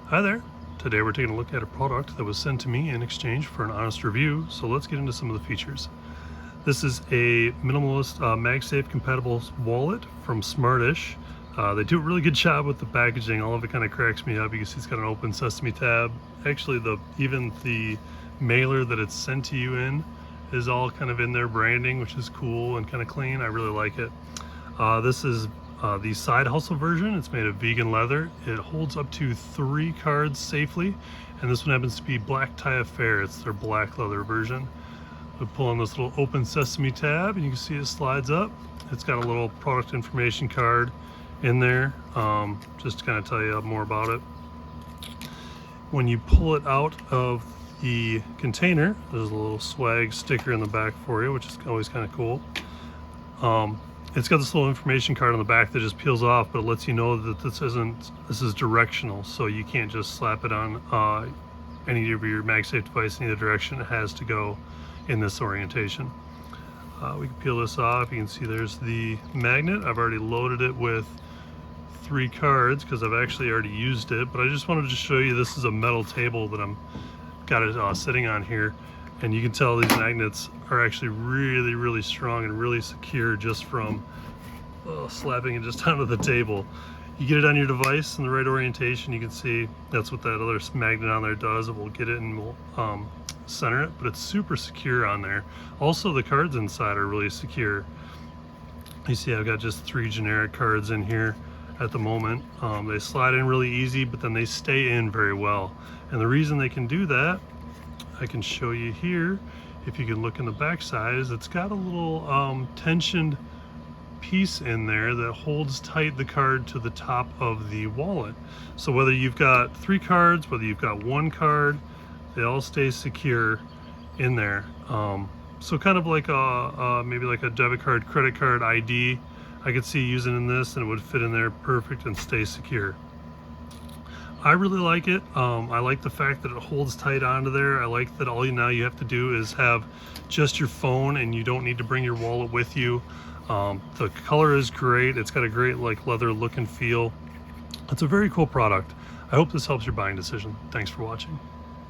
Hi there. Today we're taking a look at a product that was sent to me in exchange for an honest review, so let's get into some of the features. This is a minimalist MagSafe compatible wallet from Smartish. They do a really good job with the packaging. All of it kind of cracks me up. You can see it's got an open sesame tab. Actually, even the mailer that it's sent to you in is all kind of in their branding, which is cool and kind of clean. I really like it. This is the side hustle version. It's made of vegan leather. It holds up to 3 cards safely, and this one happens to be Black Tie Affair. It's their black leather version. We pull on this little open sesame tab and you can see it slides up. It's got a little product information card in there, just to kind of tell you more about it. When you pull it out of the container, there's a little swag sticker in the back for you, which is always kind of cool. It's got this little information card on the back that just peels off, but it lets you know that this is directional, so you can't just slap it on any of your MagSafe device in either direction. It has to go in this orientation. We can peel this off. You can see there's the magnet. I've already loaded it with 3 cards because I've actually already used it, but I just wanted to show you this is a metal table that I'm got it sitting on here. And you can tell these magnets are actually really strong and really secure just from slapping it just onto the table. You get it on your device in the right orientation, you can see that's what that other magnet on there does. It will get it and will center it, but it's super secure on there. Also, the cards inside are really secure. You see I've got just 3 generic cards in here at the moment. They slide in really easy, but then they stay in very well. And the reason they can do that, I can show you here, if you can look in the back side, is it's got a little tensioned piece in there that holds tight the card to the top of the wallet. So whether you've got 3 cards, whether you've got 1 card, they all stay secure in there. So kind of like maybe like a debit card, credit card ID, I could see using in this, and it would fit in there perfect and stay secure. I really like it. I like the fact that it holds tight onto there. I like that all you have to do is have just your phone and you don't need to bring your wallet with you. The color is great. It's got a great like leather look and feel. It's a very cool product. I hope this helps your buying decision. Thanks for watching.